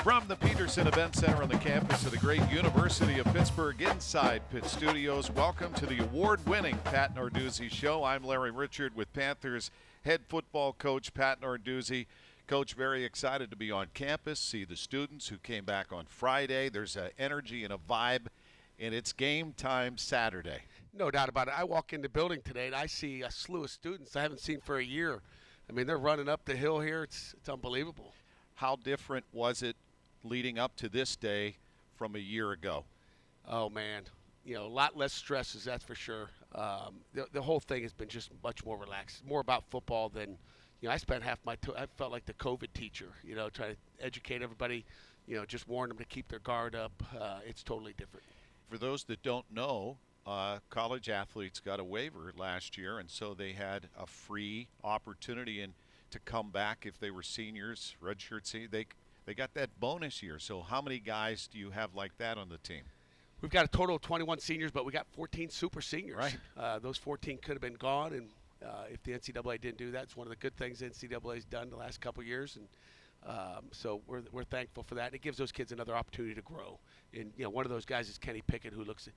From the Peterson Event Center on the campus of the great University of Pittsburgh inside Pitt Studios, welcome to the award-winning Pat Narduzzi Show. I'm Larry Richard with Panthers head football coach Pat Narduzzi. Coach, very excited to be on campus, see the students who came back on Friday. There's an energy and a vibe, and it's game time Saturday. No doubt about it. I walk in the building today, and I see a slew of students I haven't seen for a year. I mean, they're running up the hill here. It's unbelievable. How different was it leading up to this day from a year ago? Oh, man. You know, a lot less stresses, that's for sure. The whole thing has been just much more relaxed. More about football than, you know, I spent half my I felt like the COVID teacher, you know, trying to educate everybody, you know, just warn them to keep their guard up. It's totally different. For those that don't know, college athletes got a waiver last year, and so they had a free opportunity to come back if they were seniors, redshirt seniors. They got that bonus year. So how many guys do you have like that on the team? We've got a total of 21 seniors, but we got 14 super seniors. Right. Those 14 could have been gone, and if the NCAA didn't do that, it's one of the good things the NCAA's done the last couple of years, and so we're thankful for that. It gives those kids another opportunity to grow. And you know, one of those guys is Kenny Pickett, who looks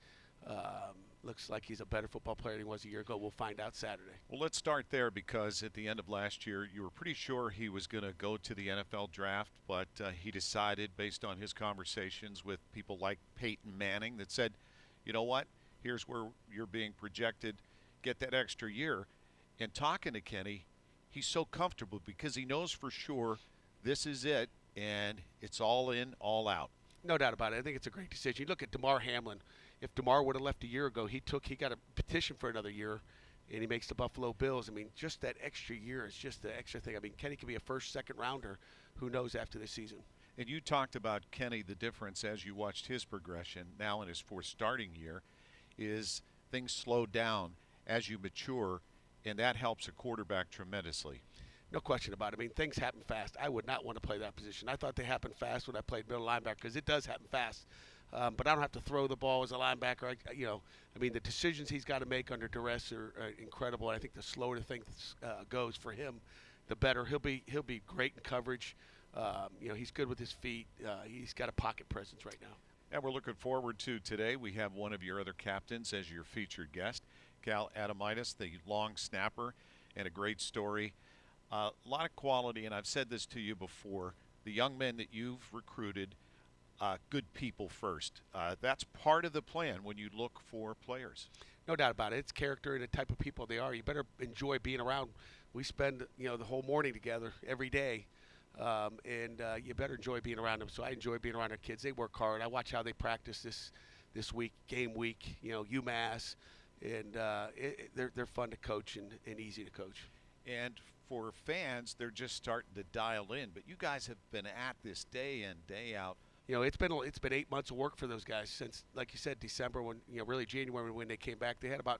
like he's a better football player than he was a year ago. We'll find out Saturday. Well, let's start there, because at the end of last year, you were pretty sure he was going to go to the NFL draft, but he decided, based on his conversations with people like Peyton Manning, that said, you know what, here's where you're being projected, get that extra year. And talking to Kenny, he's so comfortable because he knows for sure this is it, and it's all in, all out. No doubt about it. I think it's a great decision. You look at DeMar Hamlin. If DeMar would have left a year ago, he got a petition for another year, and he makes the Buffalo Bills. I mean, just that extra year is just the extra thing. I mean, Kenny could be a first, second rounder. Who knows after this season? And you talked about Kenny, the difference as you watched his progression now in his fourth starting year is things slow down as you mature, and that helps a quarterback tremendously. No question about it. I mean, things happen fast. I would not want to play that position. I thought they happened fast when I played middle linebacker, because it does happen fast. But I don't have to throw the ball as a linebacker. I mean, the decisions he's got to make under duress are incredible. I think the slower the thing goes for him, the better. He'll be great in coverage. You know, he's good with his feet. He's got a pocket presence right now. And we're looking forward to today. We have one of your other captains as your featured guest, Cal Adomitis, the long snapper, and a great story. A lot of quality, and I've said this to you before, the young men that you've recruited, good people first. That's part of the plan when you look for players. No doubt about it. It's character and the type of people they are. You better enjoy being around. We spend, you know, the whole morning together every day, and you better enjoy being around them. So I enjoy being around our kids. They work hard. I watch how they practice this week, game week, you know, UMass, and they're fun to coach and easy to coach. And for fans, they're just starting to dial in. But you guys have been at this day in, day out. You know, it's been 8 months of work for those guys since, like you said, December, when, you know, really January when they came back. They had about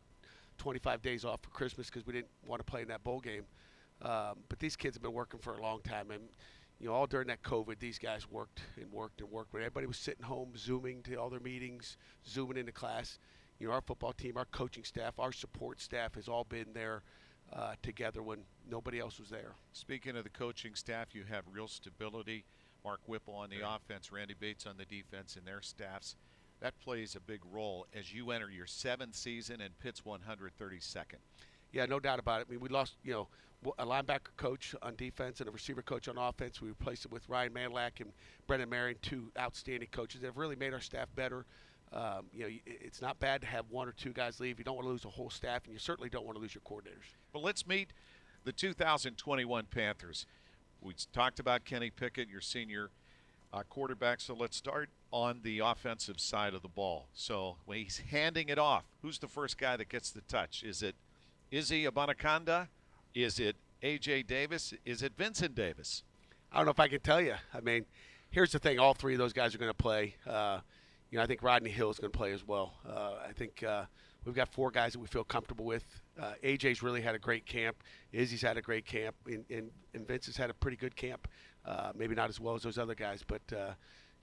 25 days off for Christmas because we didn't want to play in that bowl game. But these kids have been working for a long time, and you know, all during that COVID, these guys worked and worked and worked. When everybody was sitting home, zooming to all their meetings, zooming into class, you know, our football team, our coaching staff, our support staff has all been there together when nobody else was there. Speaking of the coaching staff, you have real stability. Mark Whipple on the offense, Randy Bates on the defense, and their staffs. That plays a big role as you enter your 7th season and Pitt's 132nd. Yeah, no doubt about it. I mean, we lost, you know, a linebacker coach on defense and a receiver coach on offense. We replaced it with Ryan Manlack and Brendan Marion, two outstanding coaches that have really made our staff better. You know, it's not bad to have one or two guys leave. You don't want to lose a whole staff, and you certainly don't want to lose your coordinators. Well, let's meet the 2021 Panthers. We talked about Kenny Pickett, your senior quarterback, so let's start on the offensive side of the ball. So when he's handing it off, who's the first guy that gets the touch? Is it Izzy Abanikanda? Is it A.J. Davis? Is it Vincent Davis? I don't know if I can tell you. I mean, here's the thing. All three of those guys are going to play. You know, I think Rodney Hill is going to play as well. I think we've got 4 guys that we feel comfortable with. AJ's really had a great camp. Izzy's had a great camp. And Vince has had a pretty good camp. Maybe not as well as those other guys, but,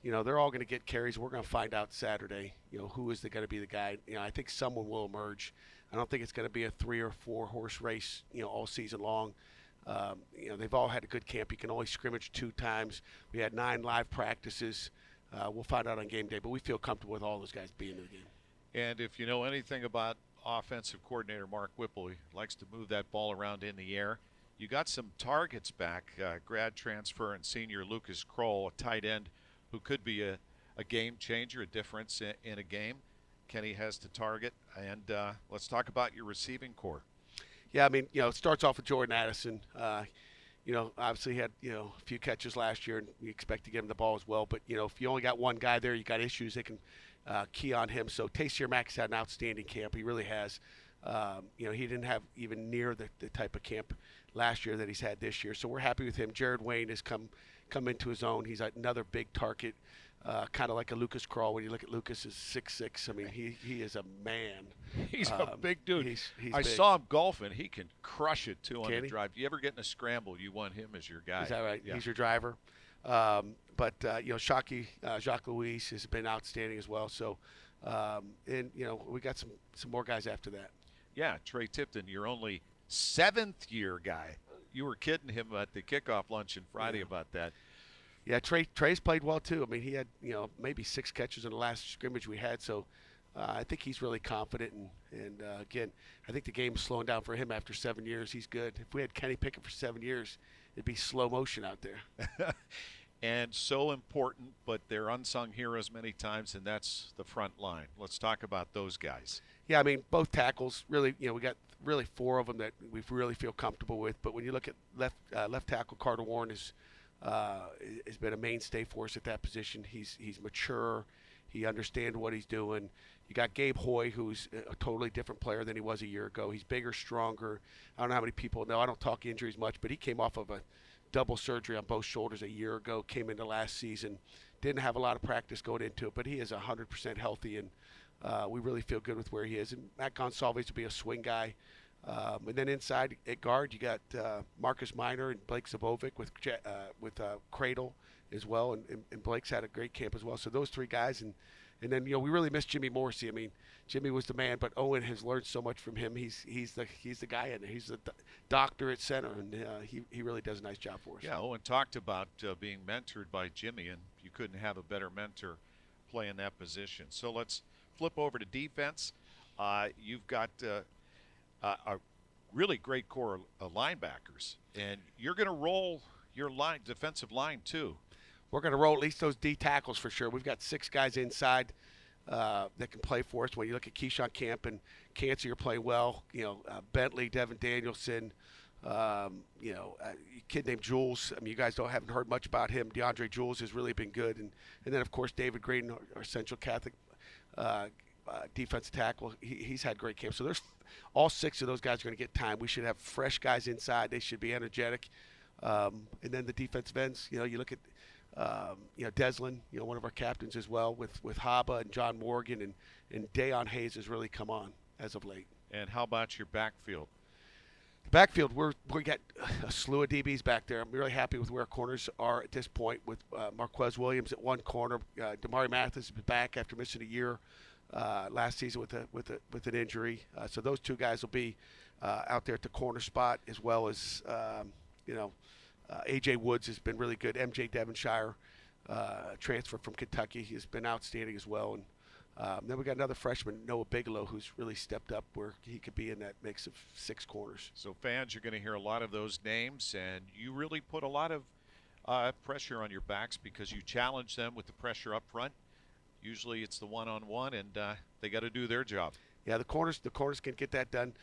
you know, they're all going to get carries. We're going to find out Saturday, you know, who is going to be the guy. You know, I think someone will emerge. I don't think it's going to be a 3 or 4 horse race, you know, all season long. They've all had a good camp. You can only scrimmage 2 times. We had 9 live practices. We'll find out on game day, but we feel comfortable with all those guys being in the game. And if you know anything about offensive coordinator Mark Whipple, he likes to move that ball around in the air. You got some targets back, grad transfer and senior Lucas Kroll, a tight end who could be a game changer, a difference in a game. Kenny has to target. And let's talk about your receiving core. Yeah, I mean, it starts off with Jordan Addison. Obviously he had, a few catches last year, and we expect to give him the ball as well. But, if you only got one guy there, you got issues, they can key on him. So Tayseer Mack's had an outstanding camp. He really has. He didn't have even near the type of camp last year that he's had this year. So we're happy with him. Jared Wayne has come into his own. He's another big target, kind of like a Lucas Kroll. When you look at Lucas, is 6'6". I mean, he is a man. He's a big dude. He's I big. saw him golfing. He can crush it, too, on Can the he? drive. You ever get in a scramble, you want him as your guy. Is that right? Yeah. He's your driver. Jacques Louis has been outstanding as well. So, we got some more guys after that. Yeah, Trey Tipton, your only 7th-year guy. You were kidding him at the kickoff luncheon Friday about that. Yeah, Trey's played well too. I mean, he had maybe 6 catches in the last scrimmage we had. So I think he's really confident. And again, I think the game's slowing down for him after 7 years. He's good. If we had Kenny Pickett for 7 years, it'd be slow motion out there. And so important, but they're unsung heroes many times, and that's the front line. Let's talk about those guys. Yeah, I mean, both tackles, really, we got really 4 of them that we really feel comfortable with. But when you look at left tackle, Carter Warren has been a mainstay for us at that position. He's mature. He understands what he's doing. You got Gabe Hoy, who's a totally different player than he was a year ago. He's bigger, stronger. I don't know how many people know. I don't talk injuries much, but he came off of a double surgery on both shoulders a year ago, came into last season. Didn't have a lot of practice going into it, but he is 100% healthy, and we really feel good with where he is. And Matt Gonsalves will be a swing guy. And then inside at guard, you got Marcus Minor and Blake Zabovic with Cradle as well, and Blake's had a great camp as well. So those 3 guys, and then we really miss Jimmy Morrissey. I mean, Jimmy was the man, but Owen has learned so much from him. He's the guy in there. He's the doctor at center, and he really does a nice job for us. Yeah, Owen talked about being mentored by Jimmy, and you couldn't have a better mentor playing that position. So let's flip over to defense. You've got a really great core of linebackers, and you're going to roll your defensive line too. We're going to roll at least those D tackles for sure. We've got 6 guys inside that can play for us. When you look at Keyshawn Camp and Cancer, you're playing well. Bentley, Devin Danielson, a kid named Jules. I mean, you guys haven't heard much about him. DeAndre Jules has really been good, and then of course David Graydon, our Central Catholic defensive tackle. He's had great camp. So there's all 6 of those guys are going to get time. We should have fresh guys inside. They should be energetic. And then the defensive ends. You look at Deslin, one of our captains as well, with Haba and John Morgan, and Dayon Hayes has really come on as of late. And how about your backfield? The backfield, we got a slew of DBs back there. I'm really happy with where our corners are at this point, with Marquez Williams at one corner. Damari Mathis is back after missing a year last season with an injury. So those 2 guys will be out there at the corner spot, as well as A.J. Woods has been really good. M.J. Devonshire, transfer from Kentucky, he has been outstanding as well. And then we got another freshman, Noah Bigelow, who's really stepped up where he could be in that mix of 6 corners. So fans, you're going to hear a lot of those names, and you really put a lot of pressure on your backs because you challenge them with the pressure up front. Usually it's the one-on-one, and they got to do their job. Yeah, the corners can get that done.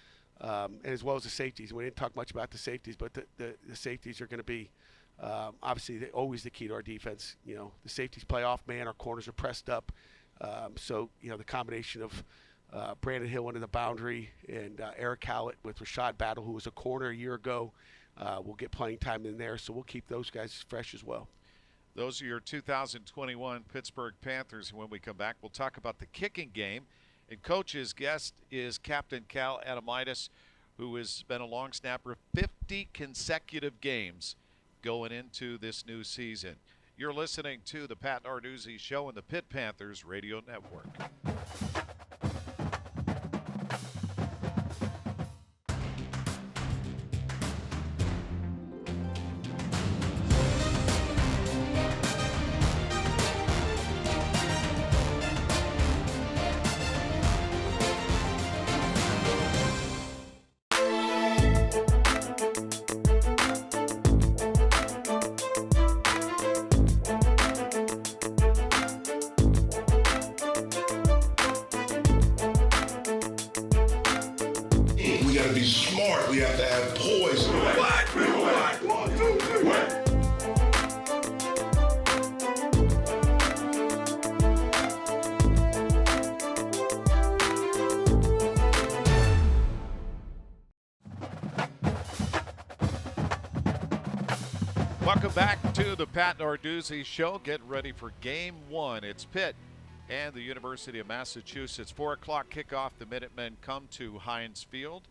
And as well as the safeties. We didn't talk much about the safeties, but the safeties are going to be obviously always the key to our defense. The safeties play off man, our corners are pressed up. So the combination of Brandon Hill into the boundary and Eric Hallett with Rashad Battle, who was a corner a year ago, will get playing time in there. So we'll keep those guys fresh as well. Those are your 2021 Pittsburgh Panthers. And when we come back, we'll talk about the kicking game. And Coach's guest is Captain Cal Adomitis, who has been a long snapper of 50 consecutive games going into this new season. You're listening to the Pat Narduzzi Show on the Pitt Panthers Radio Network. we have to have poise. What? 1, 2, 3, what? Welcome back to the Pat Narduzzi Show. Get ready for Game 1. It's Pitt and the University of Massachusetts. 4 o'clock kickoff. The Minutemen come to Heinz Field,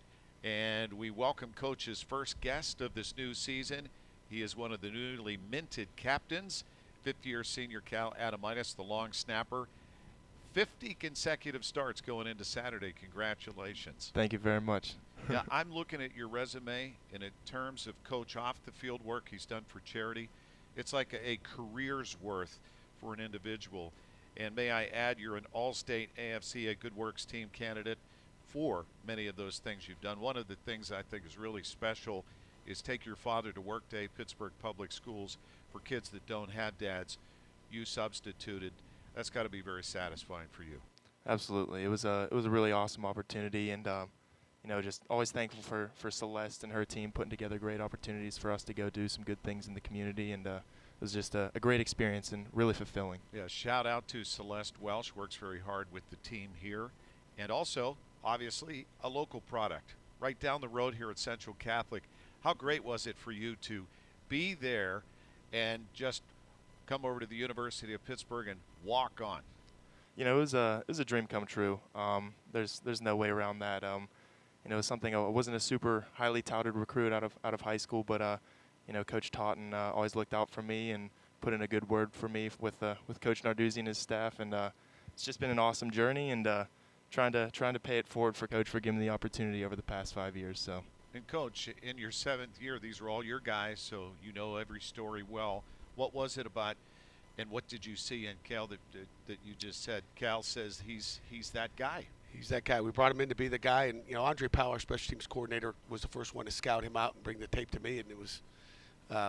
and we welcome Coach's first guest of this new season. He is one of the newly minted captains, fifth-year senior Cal Adomitis, the long snapper. 50 consecutive starts going into Saturday. Congratulations. Thank you very much. Yeah, I'm looking at your resume, and in terms of coach off-the-field work he's done for charity, it's like a career's worth for an individual. And may I add, you're an All-State AFCA Good Works Team candidate for many of those things you've done. One of the things I think is really special is Take Your Father to Work Day, Pittsburgh Public Schools, for kids that don't have dads. You substituted. That's got to be very satisfying for you. Absolutely. It was a really awesome opportunity, and just always thankful for Celeste and her team putting together great opportunities for us to go do some good things in the community, and it was just a great experience and really fulfilling. Yeah, shout out to Celeste Welsh, works very hard with the team here, and also, obviously, a local product right down the road here at Central Catholic. How great was it for you to be there and just come over to the University of Pittsburgh and walk on? It was a dream come true. There's no way around that. It was something. I wasn't a super highly touted recruit out of high school, but Coach Totten always looked out for me and put in a good word for me with Coach Narduzzi and his staff, and it's just been an awesome journey, and trying to pay it forward for Coach for giving me the opportunity over the past 5 years. So. And Coach, in your 7th year, these are all your guys, so you know every story well. What was it about, and what did you see in Cal that you just said? Cal says he's that guy. He's that guy. We brought him in to be the guy, and Andre Powell, our special teams coordinator, was the first one to scout him out and bring the tape to me, and it was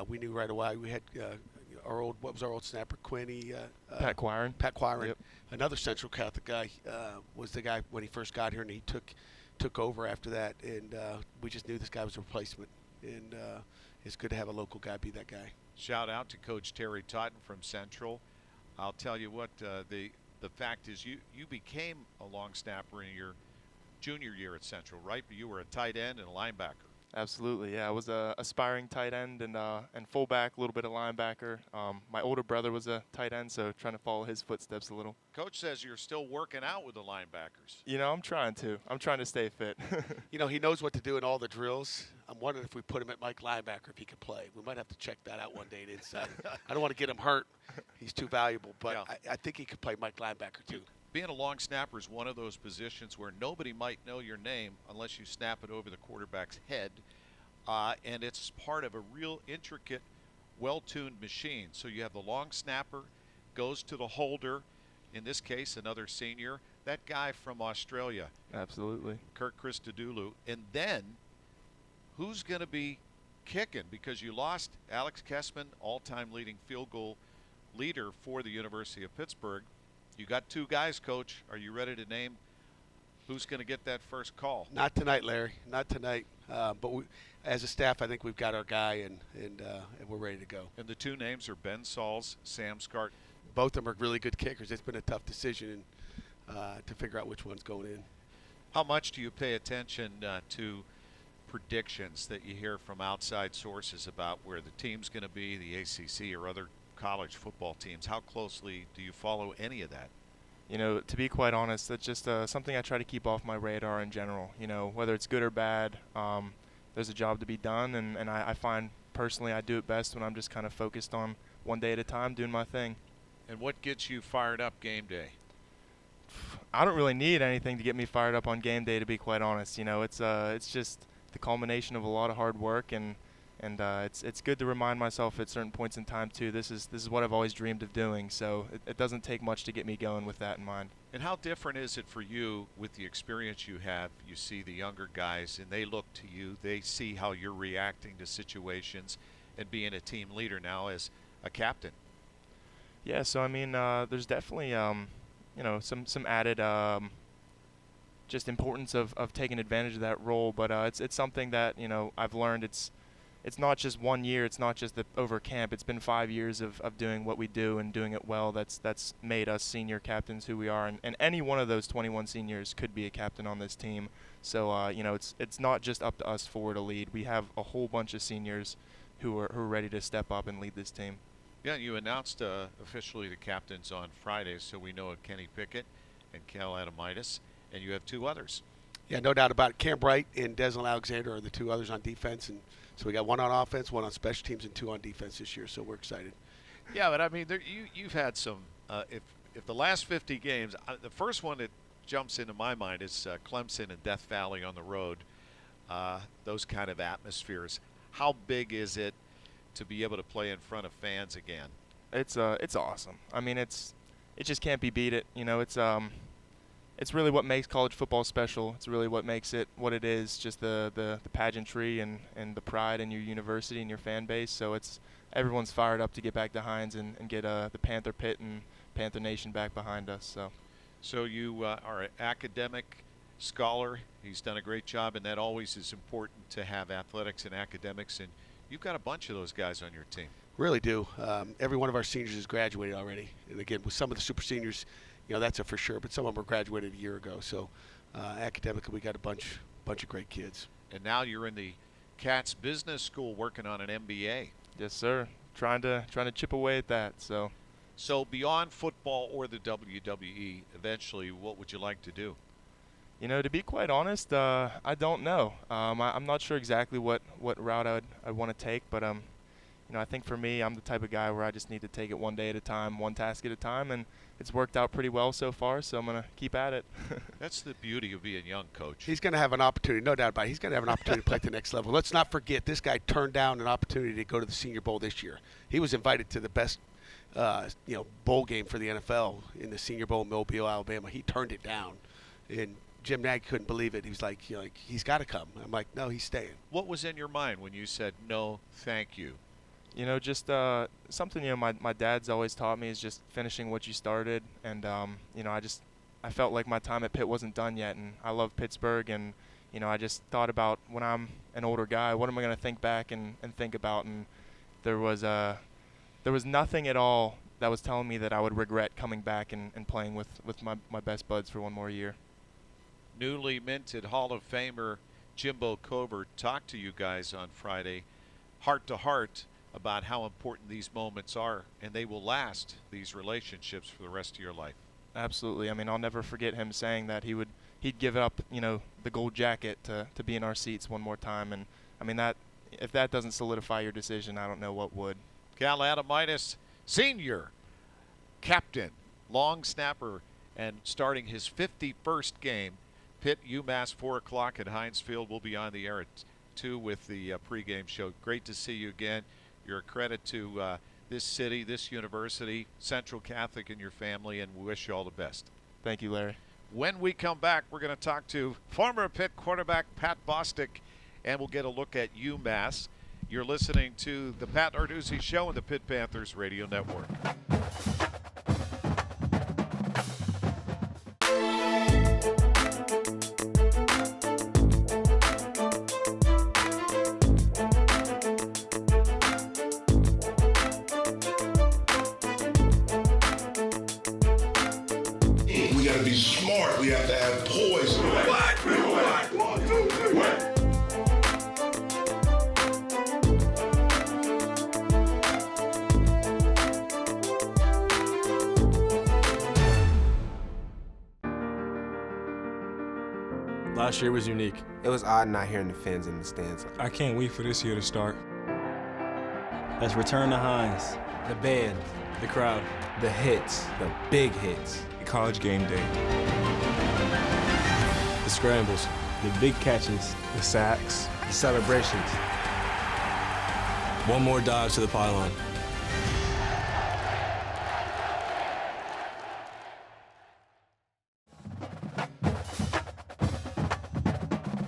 we knew right away. We had our old snapper Quinny, Pat Quirin. Pat Quirin, yep. Another Central Catholic guy, was the guy when he first got here, and he took over after that, and we just knew this guy was a replacement, and it's good to have a local guy be that guy. Shout out to Coach Terry Totten from Central. I'll tell you what, the fact is you became a long snapper in your junior year at Central, right? But you were a tight end and a linebacker. Absolutely, yeah. I was a aspiring tight end and fullback, a little bit of linebacker. My older brother was a tight end, so trying to follow his footsteps a little. Coach says you're still working out with the linebackers. I'm trying to. I'm trying to stay fit. He knows what to do in all the drills. I'm wondering if we put him at Mike linebacker if he could play. We might have to check that out one day inside. I don't want to get him hurt. He's too valuable, but yeah. I think he could play Mike linebacker too. Being a long snapper is one of those positions where nobody might know your name unless you snap it over the quarterback's head, and it's part of a real intricate, well-tuned machine. So you have the long snapper, goes to the holder, in this case another senior, that guy from Australia. Absolutely. Kirk Christodoulou. And then who's going to be kicking? Because you lost Alex Kessman, all-time leading field goal leader for the University of Pittsburgh. You got 2 guys, Coach. Are you ready to name who's going to get that first call? Not tonight, Larry. Not tonight. But we, as a staff, I think we've got our guy, and we're ready to go. And the 2 names are Ben Sauls, Sam Scart. Both of them are really good kickers. It's been a tough decision to figure out which one's going in. How much do you pay attention to predictions that you hear from outside sources about where the team's going to be, the ACC or other college football teams? How closely do you follow any of that? To be quite honest, that's just something I try to keep off my radar in general. Whether it's good or bad, there's a job to be done, and I find personally I do it best when I'm just kind of focused on one day at a time doing my thing. And what gets you fired up game day? I don't really need anything to get me fired up on game day, to be quite honest. It's just the culmination of a lot of hard work, and it's good to remind myself at certain points in time too. This is what I've always dreamed of doing. So it doesn't take much to get me going with that in mind. And how different is it for you with the experience you have? You see the younger guys, and they look to you. They see how you're reacting to situations, and being a team leader now as a captain. Yeah. So there's definitely some added just importance of taking advantage of that role. But it's something that I've learned. It's not just 1 year. It's not just over camp. It's been 5 years of doing what we do and doing it well. That's made us senior captains who we are. And any one of those 21 seniors could be a captain on this team. So it's not just up to us four to lead. We have a whole bunch of seniors who are ready to step up and lead this team. Yeah, you announced officially the captains on Friday, so we know Kenny Pickett and Cal Adomitis, and you have two others. Yeah, no doubt about it. Cam Bright and Deslin Alexander are the two others on defense, and so we got one on offense, one on special teams, and two on defense this year. So we're excited. Yeah, but I mean, you've had some. If the last 50 games, the first one that jumps into my mind is Clemson and Death Valley on the road. Those kind of atmospheres. How big is it to be able to play in front of fans again? It's awesome. I mean, it just can't be beat. It's really what makes college football special. It's really what makes it what it is, just the pageantry and the pride in your university and your fan base. So everyone's fired up to get back to Hines and get the Panther Pitt and Panther Nation back behind us. So you are an academic scholar. He's done a great job, and that always is important to have athletics and academics. And you've got a bunch of those guys on your team. Really do. Every one of our seniors has graduated already. And again, with some of the super seniors, that's a for sure. But some of them were graduated a year ago. So academically, we got a bunch of great kids. And now you're in the Cats Business School working on an MBA. Yes, sir. Trying to chip away at that. So beyond football or the WWE, eventually, what would you like to do? To be quite honest, I don't know. I'm not sure exactly what route I'd want to take, but I think for me, I'm the type of guy where I just need to take it one day at a time, one task at a time, and it's worked out pretty well so far, so I'm going to keep at it. That's the beauty of being young, Coach. He's going to have an opportunity, no doubt about it. He's going to have an opportunity to play at the next level. Let's not forget, this guy turned down an opportunity to go to the Senior Bowl this year. He was invited to the best bowl game for the NFL in the Senior Bowl in Mobile, Alabama. He turned it down, and Jim Nagy couldn't believe it. He was like, he's got to come. I'm like, no, he's staying. What was in your mind when you said, no, thank you? Just something, my dad's always taught me is just finishing what you started. And, I felt like my time at Pitt wasn't done yet. And I love Pittsburgh. And, I just thought about when I'm an older guy, what am I going to think back and think about? And there was nothing at all that was telling me that I would regret coming back and playing with my best buds for one more year. Newly minted Hall of Famer Jimbo Covert talked to you guys on Friday, heart to heart, about how important these moments are, and they will last, these relationships, for the rest of your life. Absolutely. I mean, I'll never forget him saying that he'd give up, the gold jacket to be in our seats one more time. And I mean, if that doesn't solidify your decision, I don't know what would. Cal Adomitis, senior captain, long snapper, and starting his 51st game. Pitt, UMass, 4 o'clock at Heinz Field. We'll be on the air at 2 with the pregame show. Great to see you again. You're a credit to this city, this university, Central Catholic, and your family, and we wish you all the best. Thank you, Larry. When we come back, we're going to talk to former Pitt quarterback Pat Bostic, and we'll get a look at UMass. You're listening to the Pat Narduzzi Show on the Pitt Panthers Radio Network. We gotta be smart. We have to have poise. What? 1, 2, 3, what? Last year was unique. It was odd not hearing the fans in the stands. I can't wait for this year to start. Let's return to Hines. The band, The crowd. the hits, the big hits. The college game day. The scrambles. The big catches. The sacks. The celebrations. One more dive to the pylon.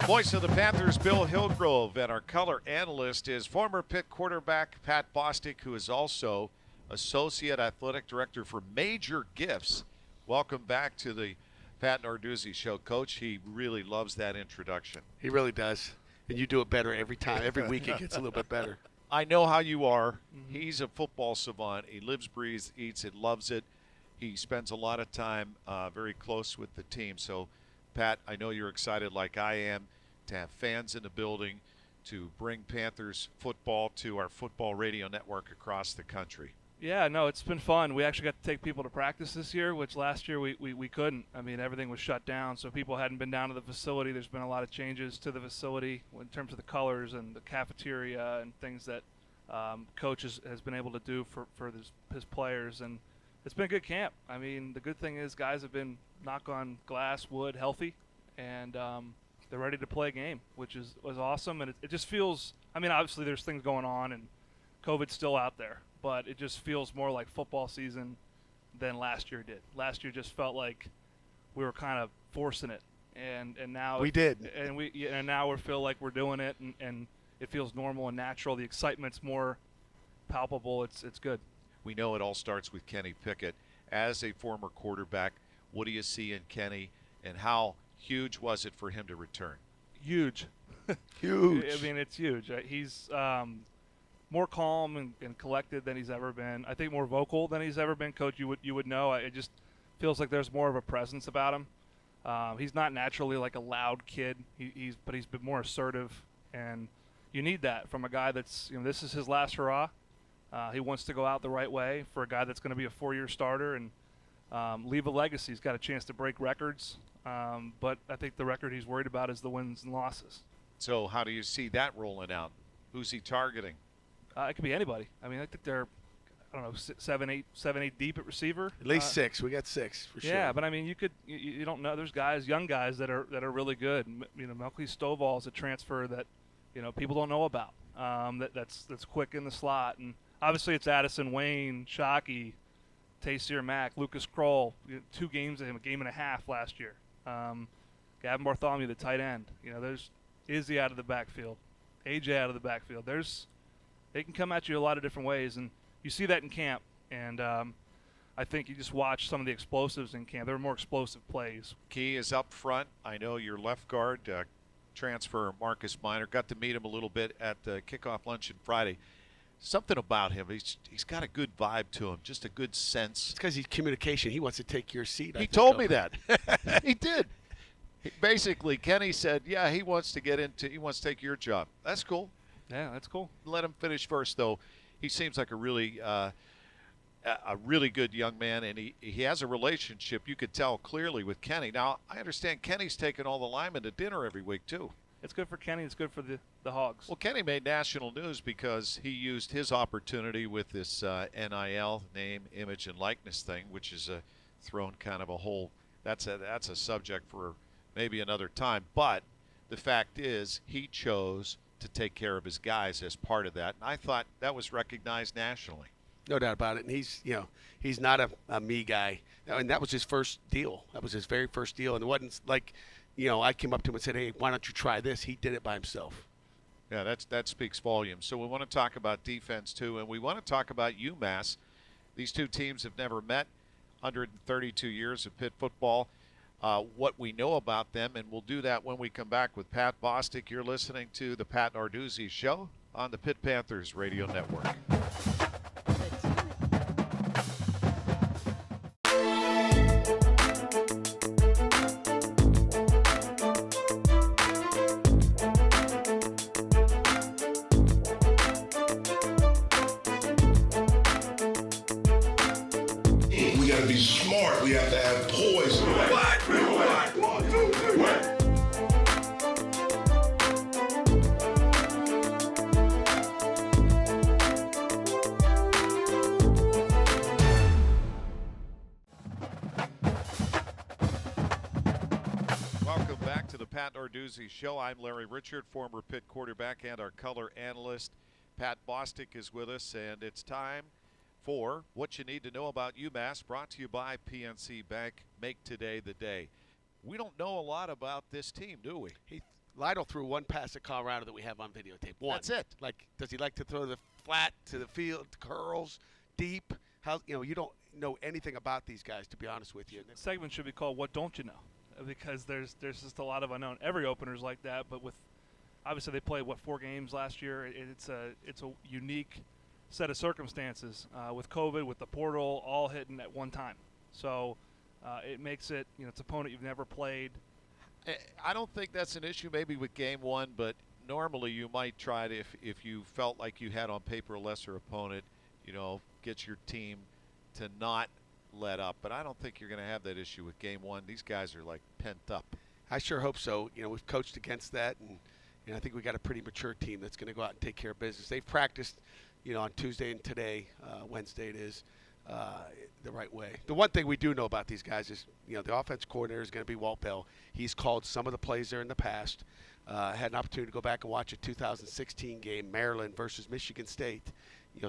Voice of the Panthers, Bill Hillgrove, and our color analyst is former Pitt quarterback Pat Bostic, who is also Associate Athletic Director for Major Gifts. Welcome back to the Pat Narduzzi Show. Coach, he really loves that introduction. He really does. And you do it better every time. Every week it gets a little bit better. I know how you are. He's a football savant. He lives, breathes, eats it, loves it. He spends a lot of time very close with the team. So, Pat, I know you're excited like I am to have fans in the building, to bring Panthers football to our football radio network across the country. Yeah, no, it's been fun. We actually got to take people to practice this year, which last year we couldn't. I mean, everything was shut down, so people hadn't been down to the facility. There's been a lot of changes to the facility in terms of the colors and the cafeteria and things that Coach has been able to do for his players. And it's been a good camp. I mean, the good thing is guys have been, knock on glass, wood, healthy, and they're ready to play a game, which was awesome. And it just feels, I mean, obviously there's things going on, and COVID's still out there, but it just feels more like football season than last year did. Last year just felt like we were kind of forcing it, and now We did. And now we feel like we're doing it, and it feels normal and natural. The excitement's more palpable. It's good. We know it all starts with Kenny Pickett. As a former quarterback, what do you see in Kenny, and how huge was it for him to return? Huge. Huge. I mean, it's huge. He's more calm and collected than he's ever been. I think more vocal than he's ever been. Coach, you would know. It just feels like there's more of a presence about him. He's not naturally like a loud kid. But he's been more assertive, and you need that from a guy that's, this is his last hurrah. He wants to go out the right way for a guy that's going to be a 4-year starter and leave a legacy. He's got a chance to break records, but I think the record he's worried about is the wins and losses. So how do you see that rolling out? Who's he targeting? It could be anybody. I mean, I think they're, I don't know, seven, eight deep at receiver. At least 6. We got 6 for sure. Yeah, but I mean, you don't know. There's guys, young guys that are really good. Melky Stovall is a transfer that, people don't know about. That's quick in the slot, and obviously it's Addison Wayne, Shockey, Taysir Mack, Lucas Kroll. 2 games of him, a game and a half last year. Gavin Bartholomew, the tight end. There's Izzy out of the backfield, AJ out of the backfield. They can come at you a lot of different ways, and you see that in camp. And I think you just watch some of the explosives in camp. There are more explosive plays. Key is up front. I know your left guard transfer, Marcus Minor, got to meet him a little bit at the kickoff luncheon Friday. Something about him, he's got a good vibe to him, just a good sense. It's because he's communication. He wants to take your seat. He told me that. He did. Basically, Kenny said, yeah, he wants to take your job. That's cool. Yeah, that's cool. Let him finish first, though. He seems like a really good young man, and he has a relationship, you could tell clearly, with Kenny. Now, I understand Kenny's taking all the linemen to dinner every week, too. It's good for Kenny. It's good for the Hogs. Well, Kenny made national news because he used his opportunity with this NIL, name, image, and likeness thing, which is thrown kind of a whole – that's a subject for maybe another time. But the fact is he chose to take care of his guys as part of that, and I thought that was recognized nationally. No doubt about it. And he's not a me guy. And that was his first deal. That was his very first deal. And it wasn't like, I came up to him and said, hey, why don't you try this? He did it by himself. Yeah, that speaks volumes. So we want to talk about defense, too, and we want to talk about UMass. These two teams have never met, 132 years of Pitt football. What we know about them, and we'll do that when we come back with Pat Bostic. You're listening to the Pat Narduzzi Show on the Pitt Panthers Radio Network. We gotta be smart. We have to have poise. Welcome back to the Pat Narduzzi Show. I'm Larry Richard, former Pitt quarterback and our color analyst. Pat Bostic is with us, and it's time for What You Need to Know About UMass, brought to you by PNC Bank. Make today the day. We don't know a lot about this team, do we? Lytle threw one pass at Colorado that we have on videotape. One. That's it. Like, does he like to throw the flat to the field, curls, deep? how you don't know anything about these guys, to be honest with you. The segment should be called "What Don't You Know," because there's just a lot of unknown. Every opener's like that, but with obviously they played 4 games last year. It's a unique set of circumstances with COVID, with the portal all hitting at one time. So it makes it it's an opponent you've never played. I don't think that's an issue maybe with game one, but normally you might try to, if you felt like you had on paper a lesser opponent, get your team to not let up. But I don't think you're going to have that issue with game one. These guys are like pent up. I sure hope so. We've coached against that, and I think we got a pretty mature team that's going to go out and take care of business. They've practiced, on Tuesday and today, Wednesday it is, the right way. The one thing we do know about these guys is, the offense coordinator is going to be Walt Bell. He's called some of the plays there in the past. Had an opportunity to go back and watch a 2016 game, Maryland versus Michigan State.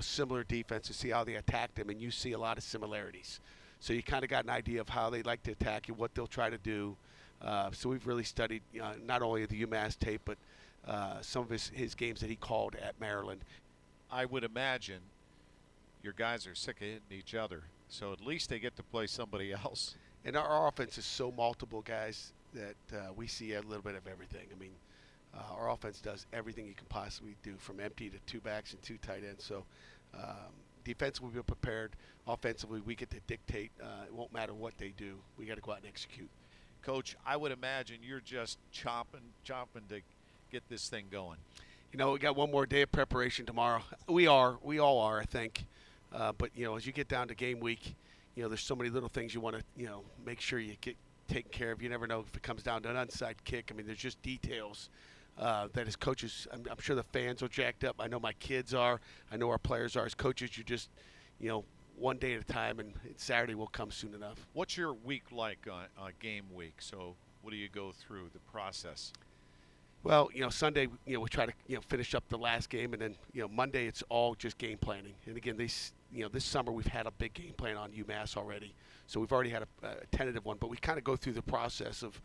Similar defense, to see how they attacked them, and you see a lot of similarities. So you kind of got an idea of how they like to attack you, what they'll try to do. So we've really studied not only the UMass tape, but some of his games that he called at Maryland. I would imagine your guys are sick of hitting each other, so at least they get to play somebody else. And our offense is so multiple, guys, that we see a little bit of everything. I mean, our offense does everything you can possibly do, from empty to 2 backs and 2 tight ends. So defensively, we're prepared. Offensively, we get to dictate. It won't matter what they do. We got to go out and execute. Coach, I would imagine you're just chomping to get this thing going. We got one more day of preparation tomorrow. We all are, I think. But as you get down to game week, there's so many little things you want to, make sure you get taken care of. You never know if it comes down to an onside kick. I mean, there's just details that as coaches, I'm sure the fans are jacked up. I know my kids are. I know our players are. As coaches, you just, one day at a time, and Saturday will come soon enough. What's your week like on game week? So what do you go through, the process? Well, Sunday, we try to, finish up the last game, and then, Monday it's all just game planning. And again, this summer we've had a big game plan on UMass already, so we've already had a tentative one. But we kind of go through the process of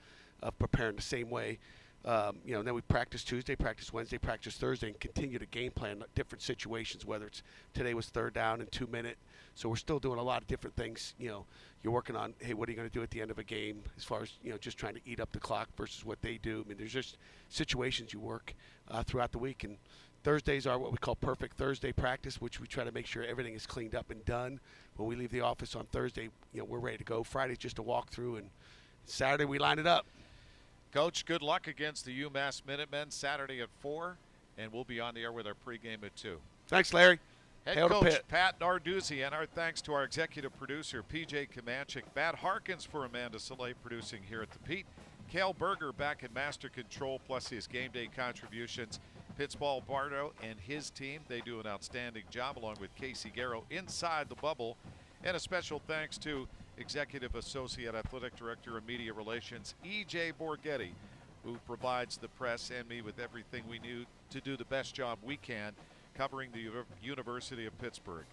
preparing the same way. And then we practice Tuesday, practice Wednesday, practice Thursday, and continue to game plan different situations. Whether it's today was 3rd down and 2 minute, so we're still doing a lot of different things. You're working on, hey, what are you going to do at the end of a game, as far as just trying to eat up the clock versus what they do. I mean, there's just situations you work throughout the week, and Thursdays are what we call perfect Thursday practice, which we try to make sure everything is cleaned up and done. When we leave the office on Thursday, we're ready to go. Friday's just a walkthrough, and Saturday we line it up. Coach, good luck against the UMass Minutemen Saturday at 4, and we'll be on the air with our pregame at 2. Thanks, Larry. Head Hail to coach Pitt. Pat Narduzzi, and our thanks to our executive producer, PJ Kamancic, Matt Harkins for Amanda Soleil producing here at the Pete, Cale Berger back in master control, plus his game day contributions. Pittsball Bardo and his team, they do an outstanding job, along with Casey Garrow inside the bubble. And a special thanks to Executive Associate Athletic Director of Media Relations, E.J. Borghetti, who provides the press and me with everything we need to do the best job we can covering the University of Pittsburgh.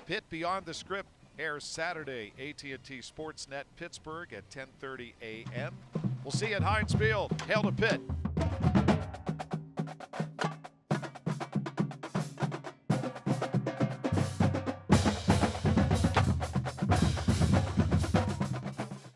Pitt Beyond the Script airs Saturday, AT&T Sportsnet Pittsburgh at 10:30 a.m. We'll see you at Heinz Field. Hail to Pitt.